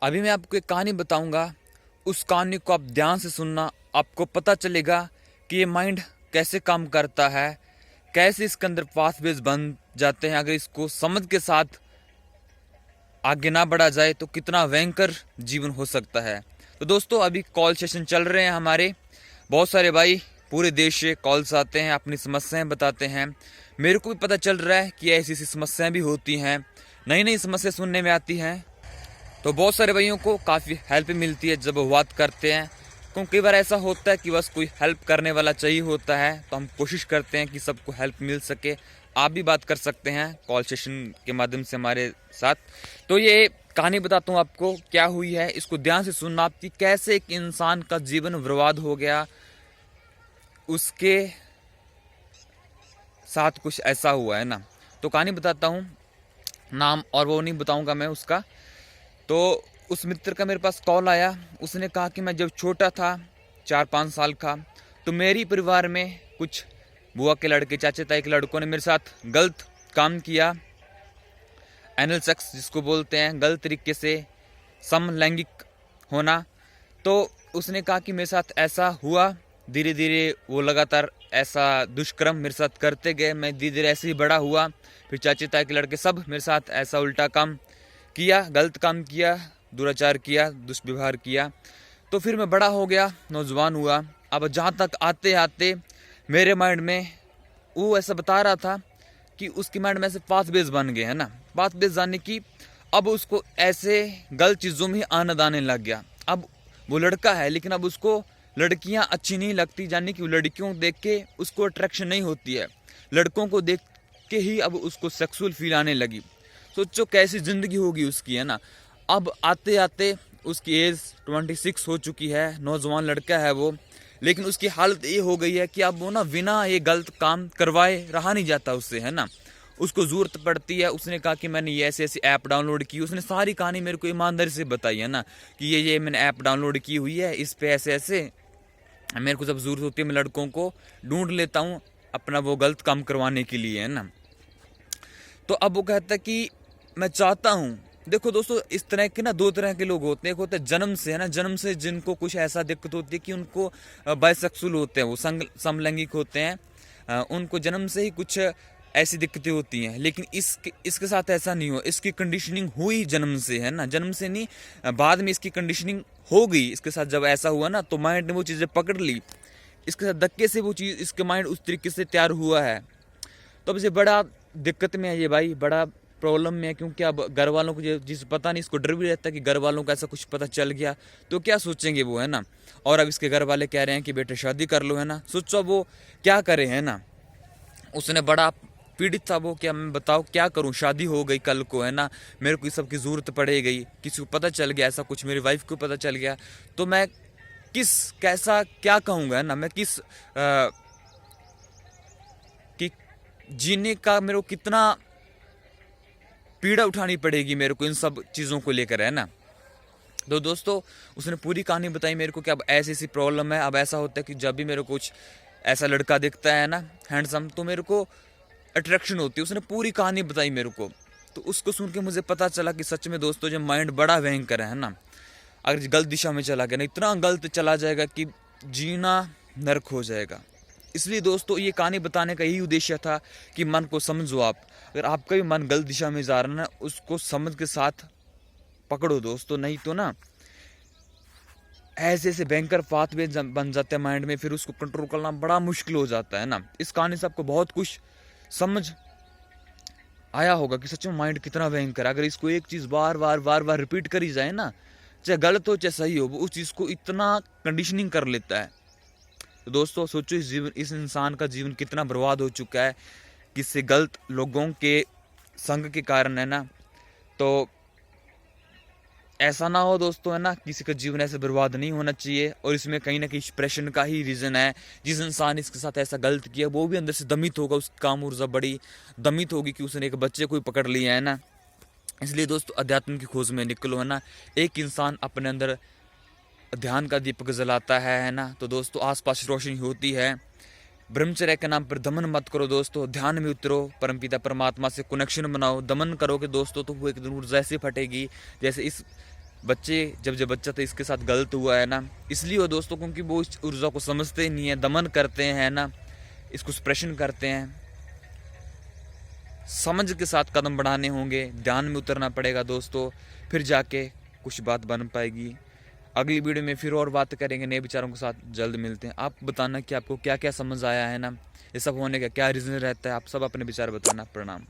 अभी मैं आपको एक कहानी बताऊंगा। उस कहानी को आप ध्यान से सुनना, आपको पता चलेगा कि ये माइंड कैसे काम करता है, कैसे इसके अंदर पाथवेज बन जाते हैं। अगर इसको समझ के साथ आगे ना बढ़ा जाए तो कितना भयंकर जीवन हो सकता है। तो दोस्तों, अभी कॉल सेशन चल रहे हैं हमारे। बहुत सारे भाई पूरे देश से कॉल्स आते हैं, अपनी समस्याएं बताते हैं। मेरे को भी पता चल रहा है कि ऐसी ऐसी समस्याएं भी होती हैं, नई नई समस्या सुनने में आती हैं। तो बहुत सारे भाइयों को काफ़ी हेल्प मिलती है जब वो बात करते हैं। क्योंकि कई बार ऐसा होता है कि बस कोई हेल्प करने वाला चाहिए होता है, तो हम कोशिश करते हैं कि सबको हेल्प मिल सके। आप भी बात कर सकते हैं कॉल सेशन के माध्यम से हमारे साथ। तो ये कहानी बताता हूँ आपको क्या हुई है, इसको ध्यान से सुनना आप कि कैसे एक इंसान का जीवन बर्बाद हो गया, उसके साथ कुछ ऐसा हुआ है ना। तो कहानी बताता हूँ, नाम और वो नहीं बताऊँगा मैं उसका। तो उस मित्र का मेरे पास कॉल आया। उसने कहा कि मैं जब छोटा था, 4-5 साल का, तो मेरी परिवार में कुछ बुआ के लड़के, चाचे ताई के लड़कों ने मेरे साथ गलत काम किया। एनल सेक्स जिसको बोलते हैं, गलत तरीके से समलैंगिक होना। तो उसने कहा कि मेरे साथ ऐसा हुआ। धीरे धीरे वो लगातार ऐसा दुष्कर्म मेरे साथ करते गए। मैं धीरे धीरे ऐसे ही बड़ा हुआ। फिर चाचे ताई के लड़के सब मेरे साथ ऐसा उल्टा काम किया, गलत काम किया, दुराचार किया, दुष्व्यवहार किया। तो फिर मैं बड़ा हो गया, नौजवान हुआ। अब जहाँ तक आते आते मेरे माइंड में वो ऐसा बता रहा था कि उसकी माइंड में ऐसे पाथवेज बन गए हैं ना, पाथवेज जाने की। अब उसको ऐसे गलत चीज़ों में आनंद आने लग गया। अब वो लड़का है लेकिन अब उसको लड़कियां अच्छी नहीं लगती, यानी कि वो लड़कियों देख के उसको अट्रैक्शन नहीं होती है, लड़कों को देख के ही अब उसको सेक्सुअल फील आने लगी। सोचो कैसी ज़िंदगी होगी उसकी, है ना। अब आते आते उसकी एज 26 हो चुकी है, नौजवान लड़का है वो। लेकिन उसकी हालत ये हो गई है कि अब वो ना बिना ये गलत काम करवाए रहा नहीं जाता उससे, है ना। उसको ज़रूरत पड़ती है। उसने कहा कि मैंने ये ऐसी ऐसी ऐप डाउनलोड की। उसने सारी कहानी मेरे को ईमानदारी से बताई, है ना, कि ये मैंने ऐप डाउनलोड की हुई है, इस पे ऐसे ऐसे मेरे को जब ज़रूरत होती है मैं लड़कों को ढूंढ लेता हूँ अपना वो गलत काम करवाने के लिए, है ना। तो अब वो कहता है कि मैं चाहता हूँ। देखो दोस्तों, इस तरह के ना दो तरह के लोग होते हैं। एक होते हैं जन्म से, है ना, जन्म से जिनको कुछ ऐसा दिक्कत होती है कि उनको बाइसेक्सुअल होते हैं, वो समलैंगिक होते हैं। उनको जन्म से ही कुछ ऐसी दिक्कतें होती हैं। लेकिन इसके साथ ऐसा नहीं हो, इसकी कंडीशनिंग हुई जन्म से, है ना, जन्म से नहीं, बाद में इसकी कंडीशनिंग हो गई इसके साथ। जब ऐसा हुआ ना तो माइंड ने वो चीज़ें पकड़ ली, इसके साथ धक्के से वो चीज़, इसके माइंड उस तरीके से तैयार हुआ है। तो अब ये बड़ा दिक्कत में है ये भाई, बड़ा प्रॉब्लम में है। क्योंकि अब घर वालों को जिस पता नहीं, इसको डर भी रहता है कि घर वालों को ऐसा कुछ पता चल गया तो क्या सोचेंगे वो, है ना। और अब इसके घर वाले कह रहे हैं कि बेटे शादी कर लो, है ना। सोचो वो क्या करे, है ना। उसने बड़ा पीड़ित था वो, क्या मैं बताओ क्या करूं, शादी हो गई कल को, है ना, मेरे को सब की ज़रूरत पड़ गई, किसी को पता चल गया ऐसा कुछ, मेरी वाइफ को पता चल गया, तो मैं किस कैसा क्या कहूँगा, है ना। मैं किस कि जीने का मेरे को कितना पीड़ा उठानी पड़ेगी मेरे को इन सब चीज़ों को लेकर, है ना। तो दोस्तों, उसने पूरी कहानी बताई मेरे को कि अब ऐसी ऐसी प्रॉब्लम है। अब ऐसा होता है कि जब भी मेरे को कुछ ऐसा लड़का दिखता है ना हैंडसम, तो मेरे को अट्रैक्शन होती है। उसने पूरी कहानी बताई मेरे को। तो उसको सुन के मुझे पता चला कि सच में दोस्तों जो माइंड बड़ा भयंकर है ना। अगर गलत दिशा में चला गया ना, इतना गलत चला जाएगा कि जीना नर्क हो जाएगा। इसलिए दोस्तों, ये कहानी बताने का यही उद्देश्य था कि मन को समझो आप। अगर आपका भी मन गलत दिशा में जा रहा है ना, उसको समझ के साथ पकड़ो दोस्तों, नहीं तो ना ऐसे ऐसे भयंकर पाथवे बन जाते हैं माइंड में, फिर उसको कंट्रोल करना बड़ा मुश्किल हो जाता है ना। इस कहानी से आपको बहुत कुछ समझ आया होगा कि सच में माइंड कितना भयंकर है। अगर इसको एक चीज़ बार बार रिपीट करी जाए ना, चाहे गलत हो चाहे सही हो, वो उस चीज़ को इतना कंडीशनिंग कर लेता है। तो दोस्तों सोचो, इस इंसान का जीवन कितना बर्बाद हो चुका है किसी गलत लोगों के संग के कारण, है ना। तो ऐसा ना हो दोस्तों, है ना, किसी का जीवन ऐसे बर्बाद नहीं होना चाहिए। और इसमें कहीं ना कहीं डिप्रेशन का ही रीज़न है। जिस इंसान ने इसके साथ ऐसा गलत किया वो भी अंदर से दमित होगा, उसकी काम ऊर्जा बड़ी दमित होगी कि उसने एक बच्चे को ही पकड़ लिया, है ना। इसलिए दोस्तों, अध्यात्म की खोज में निकलो, है ना। एक इंसान अपने अंदर ध्यान का दीपक जलाता है ना, तो दोस्तों आसपास रोशनी होती है। ब्रह्मचर्य के नाम पर दमन मत करो दोस्तों, ध्यान में उतरो, परमपिता परमात्मा से कनेक्शन बनाओ। दमन करोगे दोस्तों तो वो एक दिन ऊर्जा ऐसी फटेगी जैसे इस बच्चे जब बच्चा था इसके साथ गलत हुआ है ना, इसलिए वो दोस्तों क्योंकि वो इस ऊर्जा को समझते ही नहीं है, दमन करते हैं ना, इसको सप्रेशन करते हैं। समझ के साथ कदम बढ़ाने होंगे, ध्यान में उतरना पड़ेगा दोस्तों, फिर जाके कुछ बात बन पाएगी। अगली वीडियो में फिर और बात करेंगे नए विचारों के साथ, जल्द मिलते हैं। आप बताना कि आपको क्या क्या समझ आया है ना, ये सब होने का क्या रीज़न रहता है, आप सब अपने विचार बताना। प्रणाम।